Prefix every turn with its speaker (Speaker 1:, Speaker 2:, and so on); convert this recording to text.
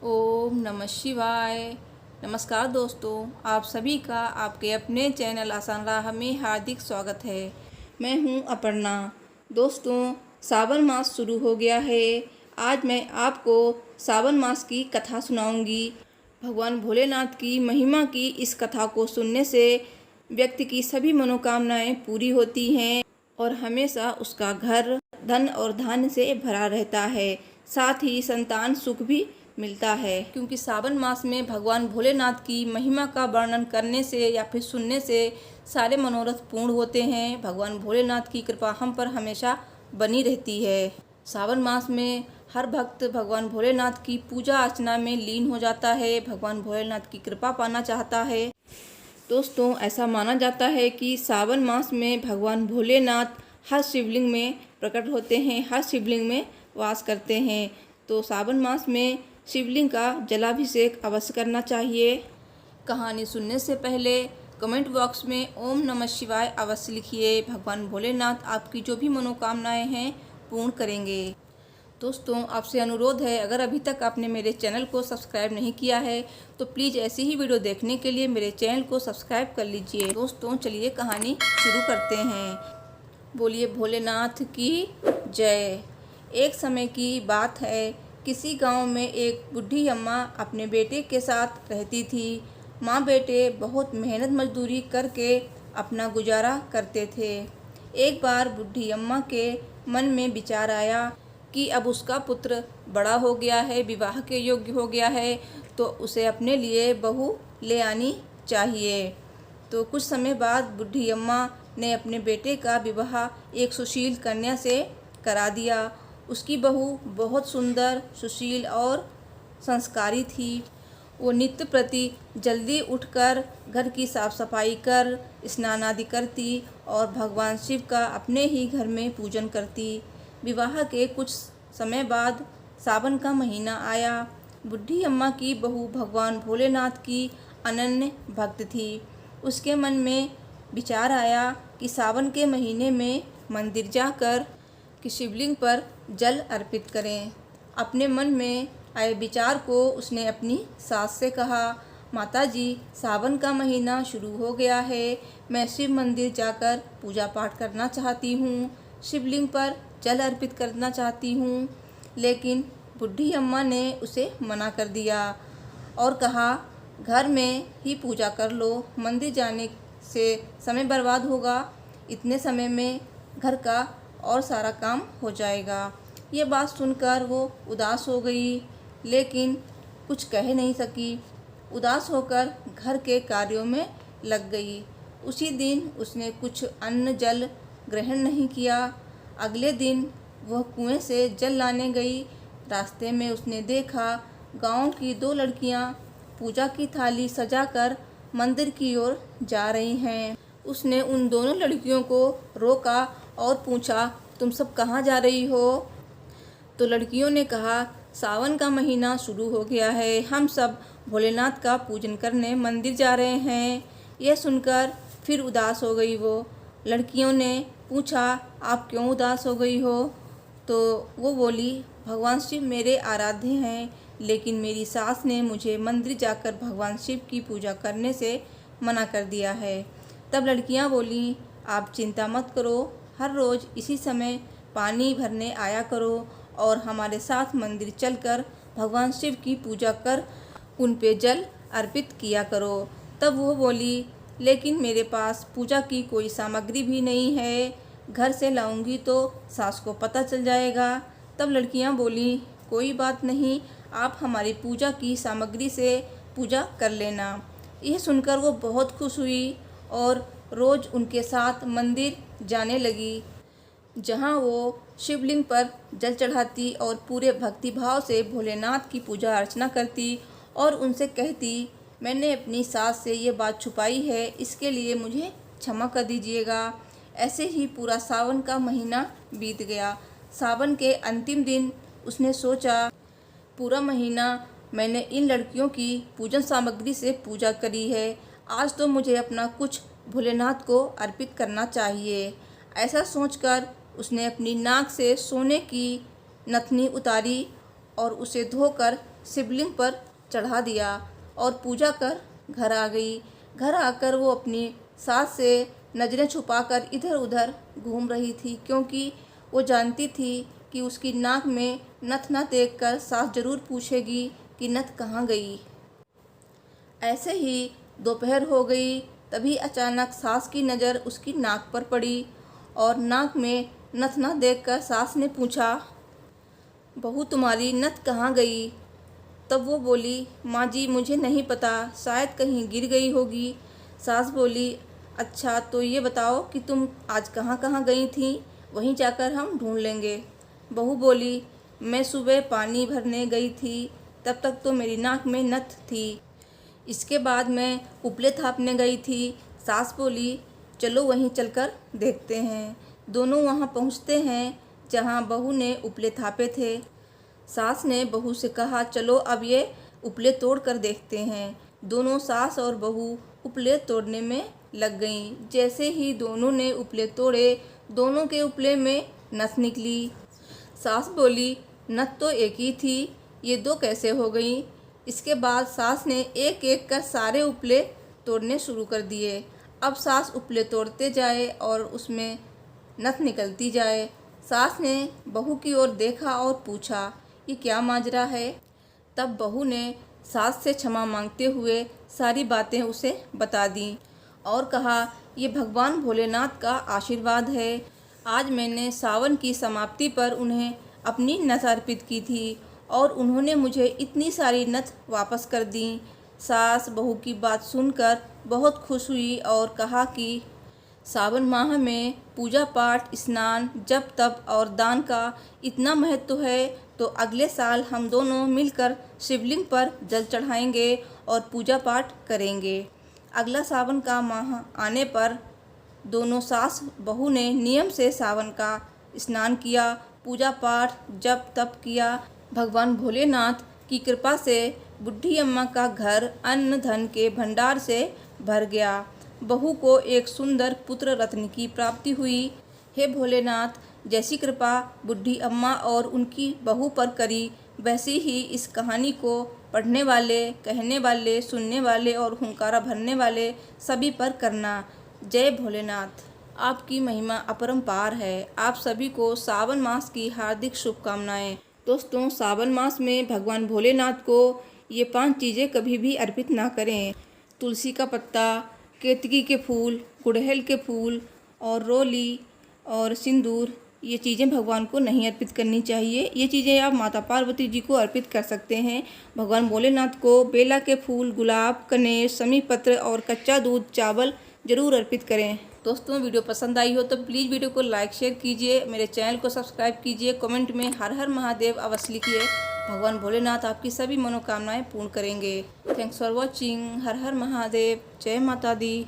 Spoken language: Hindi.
Speaker 1: ओम नमः शिवाय। नमस्कार दोस्तों, आप सभी का आपके अपने चैनल आसान राह में हार्दिक स्वागत है। मैं हूं अपर्णा। दोस्तों, सावन मास शुरू हो गया है। आज मैं आपको सावन मास की कथा सुनाऊंगी। भगवान भोलेनाथ की महिमा की इस कथा को सुनने से व्यक्ति की सभी मनोकामनाएं पूरी होती हैं और हमेशा उसका घर धन और धान्य से भरा रहता है। साथ ही संतान सुख भी मिलता है, क्योंकि सावन मास में भगवान भोलेनाथ की महिमा का वर्णन करने से या फिर सुनने से सारे मनोरथ पूर्ण होते हैं। भगवान भोलेनाथ की कृपा हम पर हमेशा बनी रहती है। सावन मास में हर भक्त भगवान भोलेनाथ की पूजा अर्चना में लीन हो जाता है, भगवान भोलेनाथ की कृपा पाना चाहता है। दोस्तों, ऐसा माना जाता है कि सावन मास में भगवान भोलेनाथ हर शिवलिंग में प्रकट होते हैं, हर शिवलिंग में वास करते हैं। तो सावन मास में शिवलिंग का जलाभिषेक अवश्य करना चाहिए। कहानी सुनने से पहले कमेंट बॉक्स में ओम नमः शिवाय अवश्य लिखिए। भगवान भोलेनाथ आपकी जो भी मनोकामनाएं हैं पूर्ण करेंगे। दोस्तों, आपसे अनुरोध है, अगर अभी तक आपने मेरे चैनल को सब्सक्राइब नहीं किया है तो प्लीज़ ऐसी ही वीडियो देखने के लिए मेरे चैनल को सब्सक्राइब कर लीजिए। दोस्तों, चलिए कहानी शुरू करते हैं। बोलिए भोलेनाथ की जय। एक समय की बात है, किसी गांव में एक बूढ़ी अम्मा अपने बेटे के साथ रहती थी। माँ बेटे बहुत मेहनत मजदूरी करके अपना गुजारा करते थे। एक बार बूढ़ी अम्मा के मन में विचार आया कि अब उसका पुत्र बड़ा हो गया है, विवाह के योग्य हो गया है, तो उसे अपने लिए बहू ले आनी चाहिए। तो कुछ समय बाद बूढ़ी अम्मा ने अपने बेटे का विवाह एक सुशील कन्या से करा दिया। उसकी बहू बहुत सुंदर, सुशील और संस्कारी थी। वो नित्य प्रति जल्दी उठकर घर की साफ सफाई कर स्नान आदि करती और भगवान शिव का अपने ही घर में पूजन करती। विवाह के कुछ समय बाद सावन का महीना आया। बूढ़ी अम्मा की बहू भगवान भोलेनाथ की अनन्य भक्त थी। उसके मन में विचार आया कि सावन के महीने में मंदिर जाकर कि शिवलिंग पर जल अर्पित करें। अपने मन में आए विचार को उसने अपनी सास से कहा, माताजी, सावन का महीना शुरू हो गया है, मैं शिव मंदिर जाकर पूजा पाठ करना चाहती हूँ, शिवलिंग पर जल अर्पित करना चाहती हूँ। लेकिन बूढ़ी अम्मा ने उसे मना कर दिया और कहा, घर में ही पूजा कर लो, मंदिर जाने से समय बर्बाद होगा, इतने समय में घर का और सारा काम हो जाएगा। ये बात सुनकर वो उदास हो गई, लेकिन कुछ कह नहीं सकी। उदास होकर घर के कार्यों में लग गई। उसी दिन उसने कुछ अन्न जल ग्रहण नहीं किया। अगले दिन वह कुएं से जल लाने गई। रास्ते में उसने देखा गांव की दो लड़कियां पूजा की थाली सजाकर मंदिर की ओर जा रही हैं। उसने उन दोनों लड़कियों को रोका और पूछा, तुम सब कहाँ जा रही हो? तो लड़कियों ने कहा, सावन का महीना शुरू हो गया है, हम सब भोलेनाथ का पूजन करने मंदिर जा रहे हैं। यह सुनकर फिर उदास हो गई वो। लड़कियों ने पूछा, आप क्यों उदास हो गई हो? तो वो बोली, भगवान शिव मेरे आराध्य हैं, लेकिन मेरी सास ने मुझे मंदिर जाकर भगवान शिव की पूजा करने से मना कर दिया है। तब लड़कियां बोलीं, आप चिंता मत करो, हर रोज़ इसी समय पानी भरने आया करो और हमारे साथ मंदिर चलकर भगवान शिव की पूजा कर उन पे जल अर्पित किया करो। तब वो बोली, लेकिन मेरे पास पूजा की कोई सामग्री भी नहीं है, घर से लाऊंगी तो सास को पता चल जाएगा। तब लड़कियां बोली, कोई बात नहीं, आप हमारी पूजा की सामग्री से पूजा कर लेना। यह सुनकर वो बहुत खुश हुई और रोज़ उनके साथ मंदिर जाने लगी, जहाँ वो शिवलिंग पर जल चढ़ाती और पूरे भक्तिभाव से भोलेनाथ की पूजा अर्चना करती और उनसे कहती, मैंने अपनी सास से ये बात छुपाई है, इसके लिए मुझे क्षमा कर दीजिएगा। ऐसे ही पूरा सावन का महीना बीत गया। सावन के अंतिम दिन उसने सोचा, पूरा महीना मैंने इन लड़कियों की पूजन सामग्री से पूजा करी है, आज तो मुझे अपना कुछ भोलेनाथ को अर्पित करना चाहिए। ऐसा सोचकर उसने अपनी नाक से सोने की नथनी उतारी और उसे धोकर शिवलिंग पर चढ़ा दिया और पूजा कर घर आ गई। घर आकर वो अपनी सास से नज़रें छुपाकर इधर उधर घूम रही थी, क्योंकि वो जानती थी कि उसकी नाक में नथ न देखकर सास जरूर पूछेगी कि नथ कहाँ गई। ऐसे ही दोपहर हो गई, तभी अचानक सास की नज़र उसकी नाक पर पड़ी और नाक में नथ न देखकर सास ने पूछा, बहू तुम्हारी नथ कहाँ गई? तब वो बोली, माँ जी मुझे नहीं पता, शायद कहीं गिर गई होगी। सास बोली, अच्छा तो ये बताओ कि तुम आज कहाँ कहाँ गई थी, वहीं जाकर हम ढूंढ लेंगे। बहू बोली, मैं सुबह पानी भरने गई थी, तब तक तो मेरी नाक में नथ थी। इसके बाद मैं उपले थापने गई थी। सास बोली, चलो वहीं चलकर देखते हैं। दोनों वहाँ पहुँचते हैं जहाँ बहू ने उपले थापे थे। सास ने बहू से कहा, चलो अब ये उपले तोड़ कर देखते हैं। दोनों सास और बहू उपले तोड़ने में लग गईं। जैसे ही दोनों ने उपले तोड़े, दोनों के उपले में नथ निकली। सास बोली, नथ तो एक ही थी, ये दो कैसे हो गई? इसके बाद सास ने एक एक कर सारे उपले तोड़ने शुरू कर दिए। अब सास उपले तोड़ते जाए और उसमें नथ निकलती जाए। सास ने बहू की ओर देखा और पूछा, ये क्या माजरा है? तब बहू ने सास से क्षमा मांगते हुए सारी बातें उसे बता दी और कहा, ये भगवान भोलेनाथ का आशीर्वाद है। आज मैंने सावन की समाप्ति पर उन्हें अपनी नथ अर्पित की थी और उन्होंने मुझे इतनी सारी नथ वापस कर दी। सास बहू की बात सुनकर बहुत खुश हुई और कहा कि सावन माह में पूजा पाठ, स्नान, जप तप और दान का इतना महत्व है, तो अगले साल हम दोनों मिलकर शिवलिंग पर जल चढ़ाएंगे और पूजा पाठ करेंगे। अगला सावन का माह आने पर दोनों सास बहू ने नियम से सावन का स्नान किया, पूजा पाठ, जप तप किया। भगवान भोलेनाथ की कृपा से बुढ़ी अम्मा का घर अन्न धन के भंडार से भर गया। बहू को एक सुंदर पुत्र रत्न की प्राप्ति हुई। हे भोलेनाथ, जैसी कृपा बुढ़ी अम्मा और उनकी बहू पर करी, वैसी ही इस कहानी को पढ़ने वाले, कहने वाले, सुनने वाले और हुंकारा भरने वाले सभी पर करना। जय भोलेनाथ। आपकी महिमा अपरंपार है। आप सभी को सावन मास की हार्दिक शुभकामनाएं। दोस्तों, सावन मास में भगवान भोलेनाथ को ये 5 चीज़ें कभी भी अर्पित ना करें। तुलसी का पत्ता, केतकी के फूल, गुड़हल के फूल और रोली और सिंदूर, ये चीज़ें भगवान को नहीं अर्पित करनी चाहिए। ये चीज़ें आप माता पार्वती जी को अर्पित कर सकते हैं। भगवान भोलेनाथ को बेला के फूल, गुलाब, कनेर, समी पत्र और कच्चा दूध, चावल जरूर अर्पित करें। दोस्तों, वीडियो पसंद आई हो तो प्लीज़ वीडियो को लाइक शेयर कीजिए, मेरे चैनल को सब्सक्राइब कीजिए, कमेंट में हर हर महादेव अवश्य लिखिए। भगवान भोलेनाथ आपकी सभी मनोकामनाएं पूर्ण करेंगे। Thanks for watching. हर हर महादेव। जय माता दी।